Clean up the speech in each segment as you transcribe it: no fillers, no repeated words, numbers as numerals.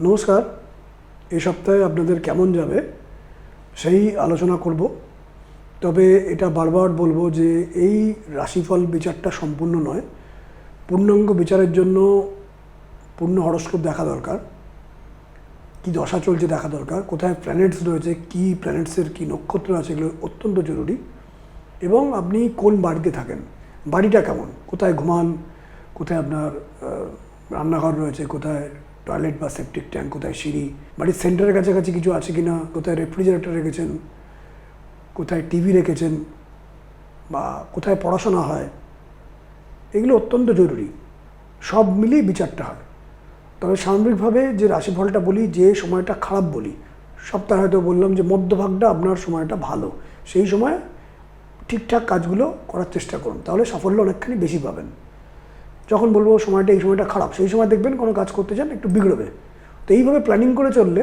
নমস্কার। এই সপ্তাহে আপনাদের কেমন যাবে সেই আলোচনা করব। তবে এটা বারবার বলবো যে এই রাশিফল বিচারটা সম্পূর্ণ নয়। পূর্ণাঙ্গ বিচারের জন্য পূর্ণ হরস্কোপ দেখা দরকার, কী দশা চলছে দেখা দরকার, কোথায় প্ল্যানেটস রয়েছে, কী প্ল্যানেটসের কী নক্ষত্র আছে, এগুলো অত্যন্ত জরুরি। এবং আপনি কোন বাড়িতে থাকেন, বাড়িটা কেমন, কোথায় ঘুমান, কোথায় আপনার রান্নাঘর রয়েছে, কোথায় টয়লেট বা সেপটিক ট্যাঙ্ক, কোথায় সিঁড়ি, বাড়ির সেন্টারের কাছাকাছি কিছু আছে কি না, কোথায় রেফ্রিজারেটর রেখেছেন, কোথায় টিভি রেখেছেন, বা কোথায় পড়াশোনা হয়, এগুলো অত্যন্ত জরুরি। সব মিলিয়ে বিচারটা হয়। তবে সামগ্রিকভাবে যে রাশিফলটা বলি, যে সময়টা খারাপ বলি, সপ্তাহে হয়তো বললাম যে মধ্যভাগটা আপনার সময়টা ভালো, সেই সময় ঠিকঠাক কাজগুলো করার চেষ্টা করুন, তাহলে সাফল্য অনেকখানি বেশি পাবেন। যখন বলবো সময়টা এই সময়টা খারাপ, সেই সময় দেখবেন কোনো কাজ করতে চান একটু বিগড়বে। তো এইভাবে প্ল্যানিং করে চললে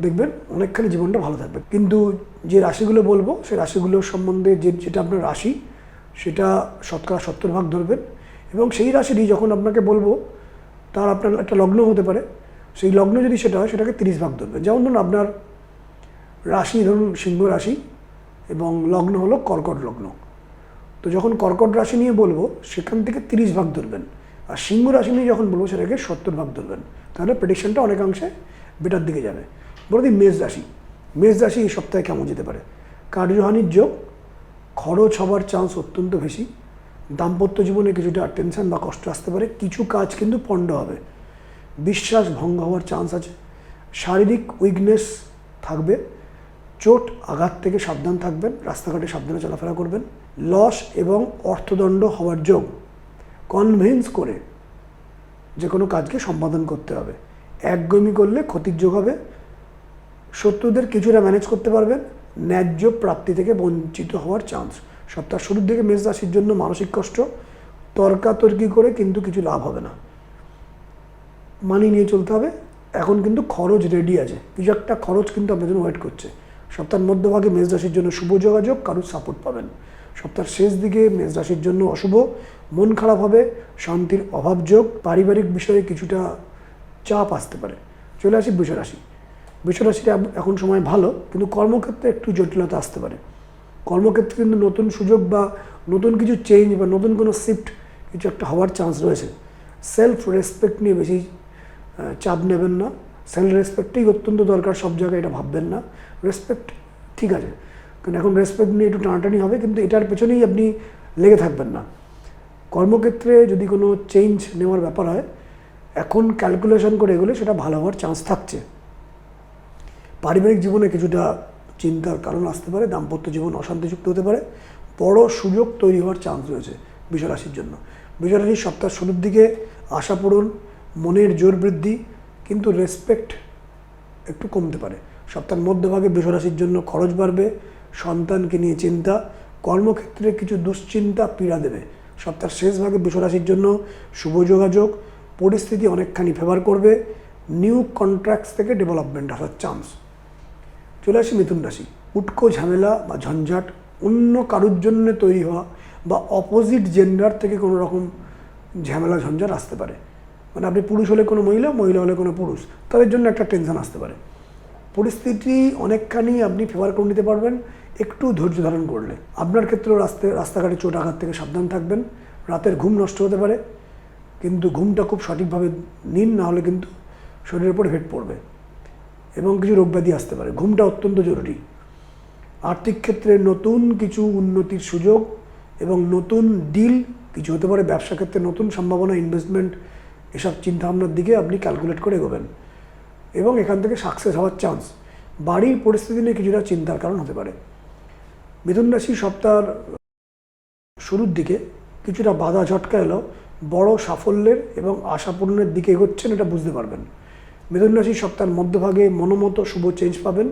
দেখবেন অনেকখানি জীবনটা ভালো থাকবে। কিন্তু যে রাশিগুলো বলবো সেই রাশিগুলোর সম্বন্ধে যেটা আপনার রাশি, সেটা 70% ধরবেন। এবং সেই রাশিরই যখন আপনাকে বলবো তার আপনার একটা লগ্ন হতে পারে, সেই লগ্ন যদি সেটা হয় সেটাকে 30% ধরবেন। যেমন ধরুন আপনার রাশি ধরুন সিংহ রাশি এবং লগ্ন হলো কর্কট লগ্ন। তো যখন কর্কট রাশি নিয়ে বলবো সেখান থেকে 30% ধরবেন, আর সিংহ রাশি নিয়ে যখন বলবো সেটাকে 70% ধরবেন। তাহলে প্রেডিকশনটা অনেকাংশে বেটার দিকে যাবে। বলে দিই মেষ রাশি এই সপ্তাহে কেমন যেতে পারে। কার্যহানির যোগ, খরচ হওয়ার চান্স অত্যন্ত বেশি। দাম্পত্য জীবনে কিছুটা টেনশন বা কষ্ট আসতে পারে, কিছু কাজ কিন্তু পণ্ড হবে। বিশ্বাস ভঙ্গ হওয়ার চান্স আছে। শারীরিক উইকনেস থাকবে। চোট আঘাত থেকে সাবধান থাকবেন, রাস্তাঘাটে সাবধানে চলাফেরা করবেন। লস এবং অর্থদণ্ড হওয়ার যোগ। কনভিন্স করে যে কোনো কাজকে সম্পাদন করতে হবে। একগমি করলে ক্ষতির যোগ হবে। শত্রুদের কিছুটা ম্যানেজ করতে পারবেন। ন্যায্য প্রাপ্তি থেকে বঞ্চিত হওয়ার চান্স। সপ্তাহ শুরুর দিকে মেষ রাশির জন্য মানসিক কষ্ট, তর্কাতর্কি করে কিন্তু কিছু লাভ হবে না, মানিয়ে নিয়ে চলতে হবে। এখন কিন্তু খরচ রেডি আছে, কিছু একটা খরচ কিন্তু আপনার জন্য ওয়েট করছে। সপ্তাহের মধ্যভাগে মেষ রাশির জন্য শুভ যোগাযোগ, কারোর সাপোর্ট পাবেন। সপ্তাহের শেষ দিকে মেষ রাশির জন্য অশুভ, মন খারাপ হবে, শান্তির অভাব যোগ, পারিবারিক বিষয়ে কিছুটা চাপ আসতে পারে। চলে আসি বৃষরাশিটা এখন সময় ভালো, কিন্তু কর্মক্ষেত্রে একটু জটিলতা আসতে পারে। কর্মক্ষেত্রে কিন্তু নতুন সুযোগ বা নতুন কিছু চেঞ্জ বা নতুন কোনো শিফট কিছু একটা হওয়ার চান্স রয়েছে। সেলফ রেসপেক্ট নিয়ে বেশি চাপ নেবেন না। সেলফ রেসপেক্টই অত্যন্ত দরকার সব জায়গায়, এটা ভাববেন না। রেসপেক্ট ঠিক আছে, কারণ এখন রেসপেক্ট নিয়ে একটু টানাটানি হবে, কিন্তু এটার পেছনেই আপনি লেগে থাকবেন না। কর্মক্ষেত্রে যদি কোনো চেঞ্জ নেওয়ার ব্যাপার হয়, এখন ক্যালকুলেশন করে এগোলে সেটা ভালো হওয়ার চান্স থাকছে। পারিবারিক জীবনে কিছুটা চিন্তার কারণ আসতে পারে। দাম্পত্য জীবন অশান্তিযুক্ত হতে পারে। বড় সুযোগ তৈরি হওয়ার চান্স রয়েছে বৃষরাশির জন্য। বৃষরাশির সপ্তাহ শুরুর দিকে আশা পূরণ, মনের জোর বৃদ্ধি, কিন্তু রেসপেক্ট একটু কমতে পারে। সপ্তাহের মধ্যভাগে বৃষরাশির জন্য খরচ বাড়বে, সন্তানকে নিয়ে চিন্তা, কর্মক্ষেত্রে কিছু দুশ্চিন্তা পীড়া দেবে। সপ্তাহের শেষ ভাগে বৃষরাশির জন্য শুভ যোগাযোগ, পরিস্থিতি অনেকখানি ফেভার করবে। নিউ কন্ট্রাক্টস থেকে ডেভেলপমেন্ট আসার চান্স। চলে আসি মিথুন রাশি। উটকো ঝামেলা বা ঝঞ্ঝাট, অন্য কারোর জন্য তৈরি হওয়া বা অপোজিট জেন্ডার থেকে কোনো রকম ঝামেলা ঝঞ্ঝাট আসতে পারে। মানে আপনি পুরুষ হলে কোনো মহিলা, মহিলা হলে কোনো পুরুষ, তাদের জন্য একটা টেনশন আসতে পারে। পরিস্থিতি অনেকখানি আপনি ফেভার করে নিতে পারবেন একটু ধৈর্য ধারণ করলে। আপনার ক্ষেত্রেও রাস্তাঘাটে চোট আঘাত থেকে সাবধান থাকবেন। রাতের ঘুম নষ্ট হতে পারে, কিন্তু ঘুমটা খুব সঠিকভাবে নিন, না হলে কিন্তু শরীরের উপর এফেক্ট পড়বে এবং কিছু রোগব্যাধি আসতে পারে। ঘুমটা অত্যন্ত জরুরি। আর্থিক ক্ষেত্রে নতুন কিছু উন্নতির সুযোগ এবং নতুন ডিল কিছু হতে পারে। ব্যবসা ক্ষেত্রে নতুন সম্ভাবনা, ইনভেস্টমেন্ট, এসব চিন্তাভাবনার দিকে আপনি ক্যালকুলেট করে এগোবেন এবং এখান থেকে সাকসেস হওয়ার চান্স। বাড়ির পরিস্থিতি নিয়ে কিছুটা চিন্তার কারণ হতে পারে। মিথুন রাশি সপ্তাহের শুরুর দিকে কিছুটা বাধা ঝটকা এলো, বড় সাফল্যের এবং আশাপূর্ণের দিকে এগোচ্ছেন, এটা বুঝতে পারবেন। মিথুন রাশি সপ্তাহের মধ্যভাগে মনোমতো শুভ চেঞ্জ পাবেন,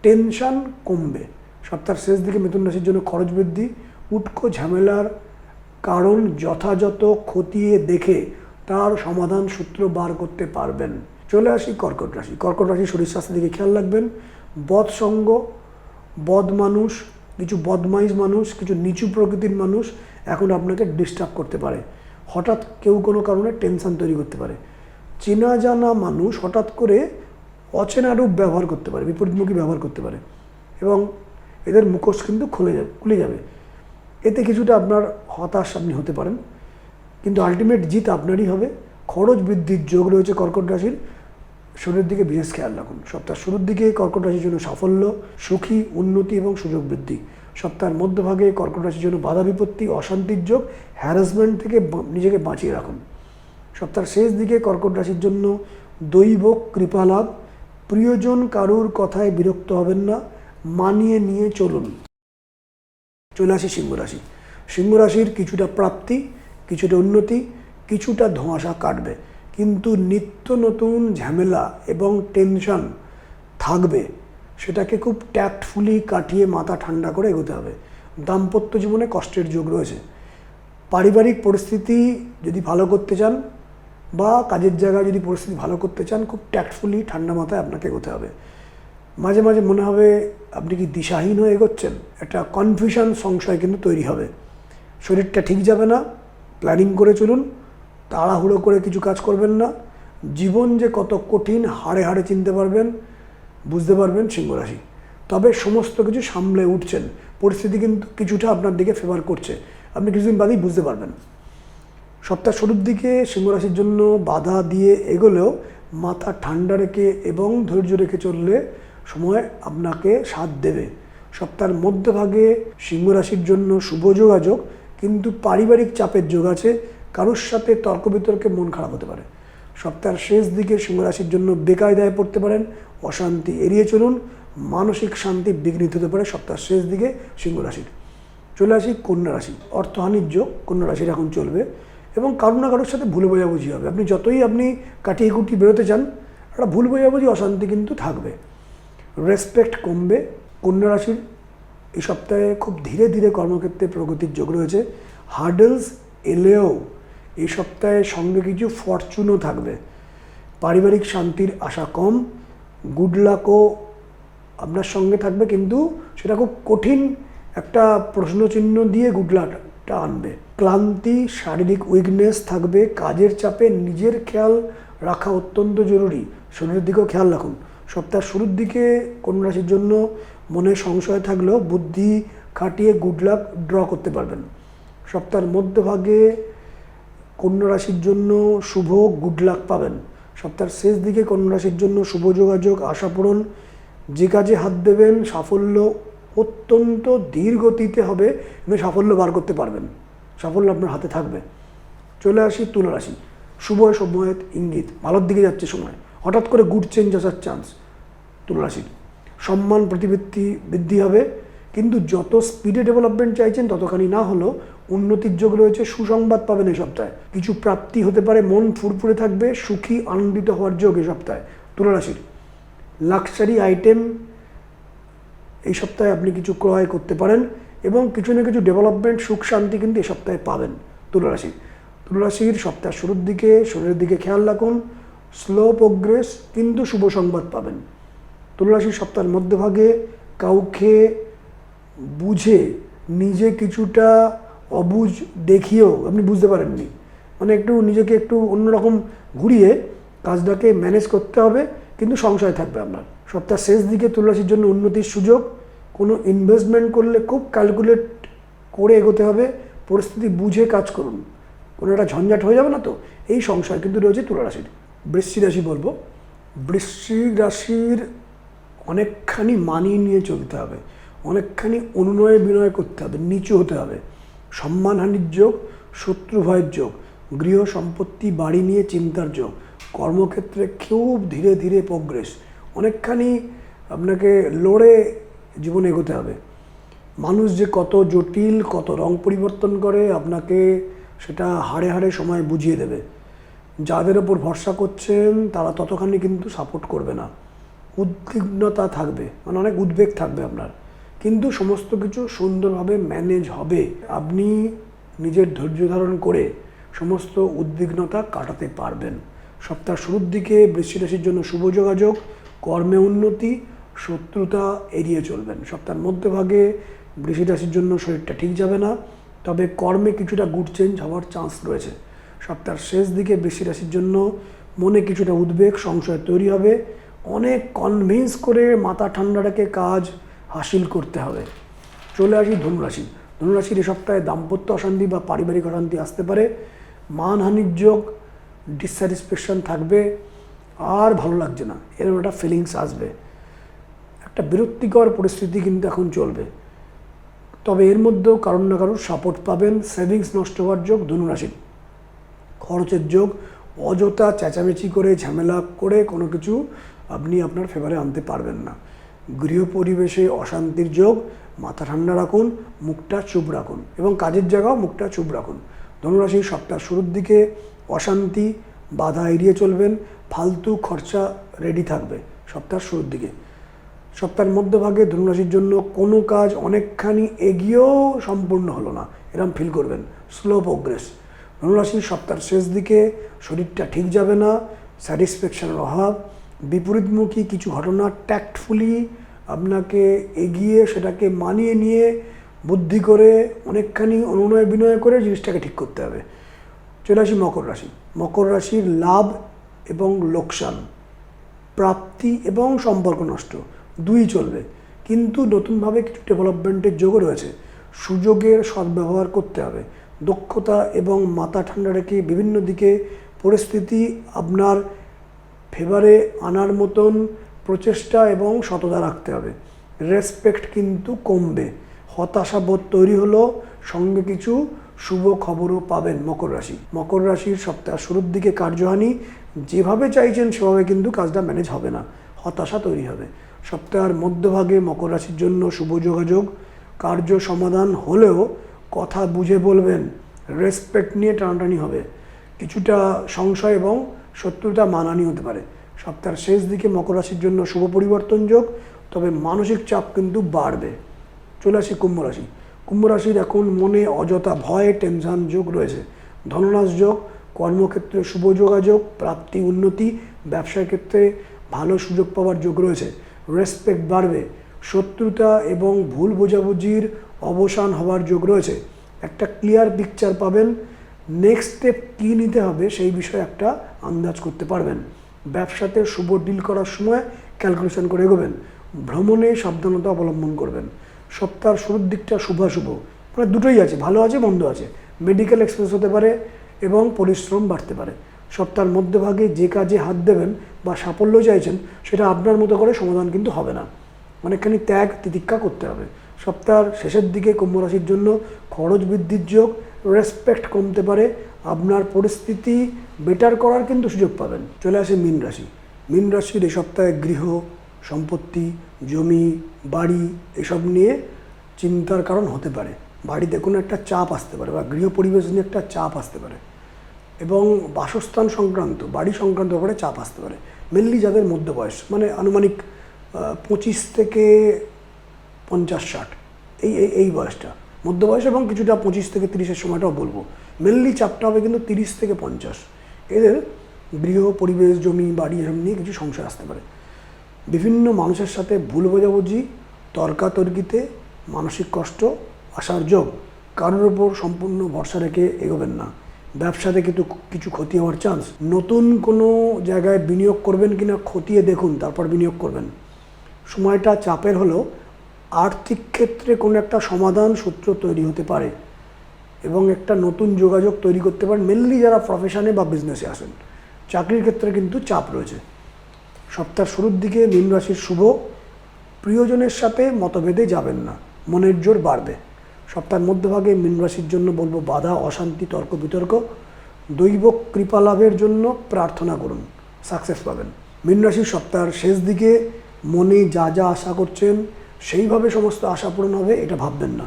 টেনশন কমবে। সপ্তাহের শেষ দিকে মিথুন রাশির জন্য খরচ বৃদ্ধি, উটকো ঝামেলার কারণ যথাযথ খতিয়ে দেখে তার সমাধান সূত্র বার করতে পারবেন। চলে আসি কর্কট রাশি। কর্কট রাশি শরীর স্বাস্থ্যের দিকে খেয়াল রাখবেন। বদসঙ্গ, বদ মানুষ, কিছু বদমাইশ মানুষ, কিছু নিচু প্রকৃতির মানুষ এখন আপনাকে ডিস্টার্ব করতে পারে। হঠাৎ কেউ কোনো কারণে টেনশন তৈরি করতে পারে। চেনা জানা মানুষ হঠাৎ করে অচেনা রূপ ব্যবহার করতে পারে, বিপরীতমুখী ব্যবহার করতে পারে এবং এদের মুখোশ কিন্তু খুলে যাবে। এতে কিছুটা আপনার হতাশ আপনি হতে পারেন, কিন্তু আলটিমেট জিত আপনারই হবে। খরচ বৃদ্ধির যোগ রয়েছে কর্কট রাশির। শরীরের দিকে বিশেষ খেয়াল রাখুন। সপ্তাহ শুরুর দিকে কর্কট রাশির জন্য সাফল্য, সুখী, উন্নতি এবং সুযোগ বৃদ্ধি। সপ্তাহের মধ্যভাগে কর্কট রাশির জন্য বাধা বিপত্তি, অশান্তির যোগ, হ্যারাসমেন্ট থেকে নিজেকে বাঁচিয়ে রাখুন। সপ্তাহের শেষ দিকে কর্কট রাশির জন্য দৈব কৃপালাভ, প্রিয়জন কারুর কথায় বিরক্ত হবেন না, মানিয়ে নিয়ে চলুন। চলে আসি সিংহ রাশি। সিংহ রাশির কিছুটা প্রাপ্তি, কিছুটা উন্নতি, কিছুটা ধোঁয়াশা কাটবে, কিন্তু নিত্য নতুন ঝামেলা এবং টেনশন থাকবে। সেটাকে খুব ট্যাক্টফুলি কাটিয়ে মাথা ঠান্ডা করে এগোতে হবে। দাম্পত্য জীবনে কষ্টের যোগ রয়েছে। পারিবারিক পরিস্থিতি যদি ভালো করতে চান বা কাজের জায়গায় যদি পরিস্থিতি ভালো করতে চান, খুব ট্যাক্টফুলি ঠান্ডা মাথায় আপনাকে এগোতে হবে। মাঝে মাঝে মনে হবে আপনি কি দিশাহীন হয়ে এগোচ্ছেন, একটা কনফিউশন, সংশয় কিন্তু তৈরি হবে। শরীরটা ঠিক যাবে না, প্ল্যানিং করে চলুন, তাড়াহুড়ো করে কিছু কাজ করবেন না। জীবন যে কত কঠিন হাড়ে হাড়ে চিনতে পারবেন, বুঝতে পারবেন সিংহ রাশি। তবে সমস্ত কিছু সামলে উঠছেন, পরিস্থিতি কিন্তু কিছুটা আপনার দিকে ফেভার করছে, আপনি কিছুদিন বাদেই বুঝতে পারবেন। সপ্তাহ শুরুর দিকে সিংহ রাশির জন্য বাধা দিয়ে এগোলেও মাথা ঠান্ডা রেখে এবং ধৈর্য রেখে চললে সময় আপনাকে সাথ দেবে। সপ্তাহের মধ্যভাগে সিংহ রাশির জন্য শুভ যোগাযোগ, কিন্তু পারিবারিক চাপের যোগ আছে। কারোর সাথে তর্ক বিতর্কে মন খারাপ হতে পারে। সপ্তাহের শেষ দিকে সিংহ রাশির জন্য বেকায়দায় পড়তে পারেন, অশান্তি এড়িয়ে চলুন, মানসিক শান্তি বিঘ্নিত হতে পারে সপ্তাহের শেষ দিকে সিংহ রাশির। চলে আসি কন্যা রাশি। অর্থহানির যোগ কন্যা রাশির এখন চলবে এবং কারো না কারোর সাথে ভুল বোঝাবুঝি হবে। আপনি যতই কাটিয়ে কুটিয়ে বেরোতে চান, একটা ভুল বোঝাবুঝি, অশান্তি কিন্তু থাকবে। রেসপেক্ট কমবে। কন্যা রাশির এই সপ্তাহে খুব ধীরে ধীরে কর্মক্ষেত্রে প্রগতির যোগ রয়েছে। হার্ডেলস এলেও এই সপ্তাহে সঙ্গে কিছু ফরচুনও থাকবে। পারিবারিক শান্তির আশা কম। গুড লাকও আপনার সঙ্গে থাকবে, কিন্তু সেটা খুব কঠিন একটা প্রশ্নচিহ্ন দিয়ে গুড লাকটা আনবে। ক্লান্তি, শারীরিক উইকনেস থাকবে। কাজের চাপে নিজের খেয়াল রাখা অত্যন্ত জরুরি। শরীরের দিকেও খেয়াল রাখুন। সপ্তাহের শুরুর দিকে কন্যা রাশির জন্য মনে সংশয় থাকলেও বুদ্ধি খাটিয়ে গুড লাক ড্র করতে পারবেন। সপ্তাহের মধ্যভাগে কন্যা রাশির জন্য শুভ গুড লাক পাবেন। সপ্তাহের শেষ দিকে কন্যা রাশির জন্য শুভ যোগাযোগ, আশাপূরণ। যে কাজে হাত দেবেন সাফল্য অত্যন্ত ধীর গতিতে হবে, কিন্তু সাফল্য বার করতে পারবেন, সাফল্য আপনার হাতে থাকবে। চলে আসি তুলা রাশি। শুভ সময়ের ইঙ্গিত, ভালোর দিকে যাচ্ছে সময়। হঠাৎ করে গুড চেঞ্জ আসার চান্স তুলা রাশির। সম্মান প্রতিপত্তি বৃদ্ধি হবে, কিন্তু যত স্পিডে ডেভেলপমেন্ট চাইছেন ততখানি না হলেও উন্নতির যোগ রয়েছে। সুসংবাদ পাবেন এই সপ্তাহে, কিছু প্রাপ্তি হতে পারে, মন ফুরফুরে থাকবে, সুখী আনন্দিত হওয়ার যোগ এই সপ্তাহে তুলা রাশির। লাক্সারি আইটেম এই সপ্তাহে আপনি কিছু ক্রয় করতে পারেন এবং কিছু না কিছু ডেভেলপমেন্ট, সুখ শান্তি কিন্তু এই সপ্তাহে পাবেন তুলা রাশির। তুলা রাশির সপ্তাহ শুরুর দিকে শরীরের দিকে খেয়াল রাখুন। স্লো প্রোগ্রেস, কিন্তু শুভ সংবাদ পাবেন। তুলা রাশির সপ্তাহের মধ্যভাগে কাউকে বুঝে নিজে কিছুটা অবুঝ দেখিয়েও আপনি বুঝতে পারেননি, একটু নিজেকে একটু অন্যরকম ঘুরিয়ে কাজটাকে ম্যানেজ করতে হবে, কিন্তু সংশয় থাকবে আপনার। সপ্তাহের শেষ দিকে তুলা রাশির জন্য উন্নতির সুযোগ। কোনো ইনভেস্টমেন্ট করলে খুব ক্যালকুলেট করে এগোতে হবে, পরিস্থিতি বুঝে কাজ করুন, কোনো একটা ঝঞ্ঝাট হয়ে যাবে না তো, এই সংশয় কিন্তু রয়েছে তুলা রাশির। বৃশ্চিক রাশি বলবো, বৃশ্চিক রাশির অনেকখানি মানিয়ে নিয়ে চলতে হবে, অনেকখানি অনুনয় বিনয় করতে হবে, নিচু হতে হবে। সম্মানহানির যোগ, শত্রু ভয়ের যোগ, গৃহ সম্পত্তি বাড়ি নিয়ে চিন্তার যোগ। কর্মক্ষেত্রে খুব ধীরে ধীরে প্রোগ্রেস, অনেকখানি আপনাকে লড়ে জীবনে এগোতে হবে। মানুষ যে কত জটিল, কত রং পরিবর্তন করে আপনাকে সেটা হাড়ে হাড়ে সময় বুঝিয়ে দেবে। যাদের ওপর ভরসা করছেন তারা ততখানি কিন্তু সাপোর্ট করবে না। উদ্বিগ্নতা থাকবে, অনেক উদ্বেগ থাকবে আপনার, কিন্তু সমস্ত কিছু সুন্দরভাবে ম্যানেজ হবে। আপনি নিজের ধৈর্য ধারণ করে সমস্ত উদ্বিগ্নতা কাটাতে পারবেন। সপ্তাহ শুরুর দিকে বৃশ্চিক রাশির জন্য শুভ যোগাযোগ, কর্মে উন্নতি, শত্রুতা এড়িয়ে চলবেন। সপ্তাহের মধ্যভাগে বৃশ্চিক রাশির জন্য শরীরটা ঠিক যাবে না, তবে কর্মে কিছুটা গুড চেঞ্জ হওয়ার চান্স রয়েছে। সপ্তাহের শেষ দিকে বৃশ্চিক রাশির জন্য মনে কিছুটা উদ্বেগ, সংশয় তৈরি হবে। অনেক কনভিন্স করে মাথা ঠান্ডা রেখে কাজ হাসিল করতে হবে। চলে আসি ধনুরাশি। ধনুরাশির এ সপ্তাহে দাম্পত্য অশান্তি বা পারিবারিক অশান্তি আসতে পারে, মানহানির যোগ, ডিসস্যাটিসফ্যাকশন থাকবে, আর ভালো লাগছে না এরকম একটা ফিলিংস আসবে। একটা বিরক্তিকর পরিস্থিতি কিন্তু এখন চলবে, তবে এর মধ্যেও কারোর না কারোর সাপোর্ট পাবেন। সেভিংস নষ্ট হওয়ার যোগ ধনুরাশির, খরচের যোগ, অযথা চেঁচামেচি করে ঝামেলা করে কোনো কিছু আপনি আপনার ফেভারে আনতে পারবেন না। গৃহ পরিবেশে অশান্তির যোগ, মাথা ঠান্ডা রাখুন, মুখটা চুপ রাখুন এবং কাজের জায়গাও মুখটা চুপ রাখুন। ধনুরাশির সপ্তাহ শুরুর দিকে অশান্তি, বাধা এড়িয়ে চলবেন, ফালতু খরচা রেডি থাকবে সপ্তাহের শুরুর দিকে। সপ্তাহের মধ্যভাগে ধনুরাশির জন্য কোনো কাজ অনেকখানি এগিয়েও সম্পূর্ণ হলো না এরকম ফিল করবেন, স্লো প্রোগ্রেস। ধনুরাশির সপ্তাহের শেষ দিকে শরীরটা ঠিক যাবে না, স্যাটিসফ্যাকশনের অভাব, বিপরীতমুখী কিছু ঘটনা ট্যাক্টফুলি আপনাকে এগিয়ে সেটাকে মানিয়ে নিয়ে বুদ্ধি করে অনেকখানি অনুনয় বিনয় করে জিনিসটাকে ঠিক করতে হবে। চলে আসি মকর রাশি। মকর রাশির লাভ এবং লোকসান, প্রাপ্তি এবং সম্পর্ক নষ্ট দুই চলবে, কিন্তু নতুনভাবে কিছু ডেভেলপমেন্টের যোগও রয়েছে। সুযোগের সদ্ব্যবহার করতে হবে, দক্ষতা এবং মাথা ঠান্ডা রেখে বিভিন্ন দিকে পরিস্থিতি আপনার ফেভারে আনার মতন প্রচেষ্টা এবং সততা রাখতে হবে। রেসপেক্ট কিন্তু কমবে, হতাশাবোধ তৈরি হলো, সঙ্গে কিছু শুভ খবরও পাবেন মকর রাশি। মকর রাশির সপ্তাহ শুরুর দিকে কার্যহানি, যেভাবে চাইছেন সেভাবে কিন্তু কাজটা ম্যানেজ হবে না, হতাশা তৈরি হবে। সপ্তাহের মধ্যভাগে মকর রাশির জন্য শুভ যোগাযোগ, কার্য সমাধান হলেও কথা বুঝে বলবেন, রেসপেক্ট নিয়ে টানাটানি হবে, কিছুটা সংশয় এবং শত্রুতা মানানি হতে পারে। সপ্তাহের শেষ দিকে মকর রাশির জন্য শুভ পরিবর্তন যোগ, তবে মানসিক চাপ কিন্তু বাড়বে। চলে আসি কুম্ভ রাশি। কুম্ভ রাশির এখন মনে অযথা ভয়, টেনশন যোগ রয়েছে। ধননাশ যোগ, কর্মক্ষেত্রে শুভ যোগাযোগ, প্রাপ্তি উন্নতি, ব্যবসার ক্ষেত্রে ভালো সুযোগ পাওয়ার যোগ রয়েছে। রেসপেক্ট বাড়বে, শত্রুতা এবং ভুল বোঝাবুঝির অবসান হওয়ার যোগ রয়েছে। একটা ক্লিয়ার পিকচার পাবেন, নেক্সট স্টেপ কী নিতে হবে সেই বিষয়ে একটা আন্দাজ করতে পারবেন। ব্যবসাতে শুভ ডিল করার সময় ক্যালকুলেশন করে এগোবেন। ভ্রমণে সাবধানতা অবলম্বন করবেন। সপ্তাহের শুরুর দিকটা শুভাশুভ, মানে দুটোই আছে, ভালো আছে মন্দ আছে। মেডিকেল এক্সপেন্স হতে পারে এবং পরিশ্রম বাড়তে পারে। সপ্তাহের মধ্যভাগে যে কাজে হাত দেবেন বা সাফল্য চাইছেন সেটা আপনার মতো করে সমাধান কিন্তু হবে না, অনেকখানি ত্যাগ তিতিক্ষা করতে হবে। সপ্তাহের শেষের দিকে কুম্ভ রাশির জন্য খরচ বৃদ্ধির যোগ, রেসপেক্ট কমতে পারে, আপনার পরিস্থিতি বেটার করার কিন্তু সুযোগ পাবেন। চলে আসে মীন রাশি। মীন রাশির এই সপ্তাহে গৃহ, সম্পত্তি, জমি, বাড়ি এসব নিয়ে চিন্তার কারণ হতে পারে। বাড়িতে কোনো একটা চাপ আসতে পারে বা গৃহ পরিবেশ নিয়ে একটা চাপ আসতে পারে এবং বাসস্থান সংক্রান্ত, বাড়ি সংক্রান্ত ব্যাপারে চাপ আসতে পারে। মেনলি যাদের মধ্য বয়স, মানে আনুমানিক 25 থেকে 50-60 এই বয়সটা মধ্য বয়স, এবং কিছুটা 25 থেকে 30-এর সময়টাও বলবো। মেনলি চাপটা হবে কিন্তু 30 থেকে 50। এদের গৃহ, পরিবেশ, জমি, বাড়ি এসব নিয়ে কিছু সংশয় আসতে পারে। বিভিন্ন মানুষের সাথে ভুল বোঝাবুঝি, তর্কাতর্কিতে মানসিক কষ্ট আসার যোগ। কারোর ওপর সম্পূর্ণ ভরসা রেখে এগোবেন না। ব্যবসাতে কিন্তু কিছু ক্ষতি হওয়ার চান্স। নতুন কোনো জায়গায় বিনিয়োগ করবেন কিনা খতিয়ে দেখুন, তারপর বিনিয়োগ করবেন। সময়টা চাপের হলেও আর্থিক ক্ষেত্রে কোনো একটা সমাধান সূত্র তৈরি হতে পারে এবং একটা নতুন যোগাযোগ তৈরি করতে পারেন, মেনলি যারা প্রফেশনে বা বিজনেসে আসেন। চাকরির ক্ষেত্রে কিন্তু চাপ রয়েছে। সপ্তাহের শুরুর দিকে মীন রাশির শুভ, প্রিয়জনের সাথে মতভেদে যাবেন না, মনের জোর বাড়বে। সপ্তাহের মধ্যভাগে মীন রাশির জন্য বলবো বাধা, অশান্তি, তর্ক বিতর্ক, দৈব কৃপা লাভের জন্য প্রার্থনা করুন, সাকসেস পাবেন। মীন রাশির সপ্তাহের শেষ দিকে মনে যা যা আশা করছেন সেইভাবে সমস্ত আশা পূরণ হবে এটা ভাববেন না।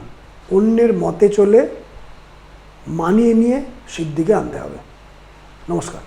অন্যের মতে চলে মানিয়ে নিয়ে সিদ্ধিকে আনতে হবে। নমস্কার।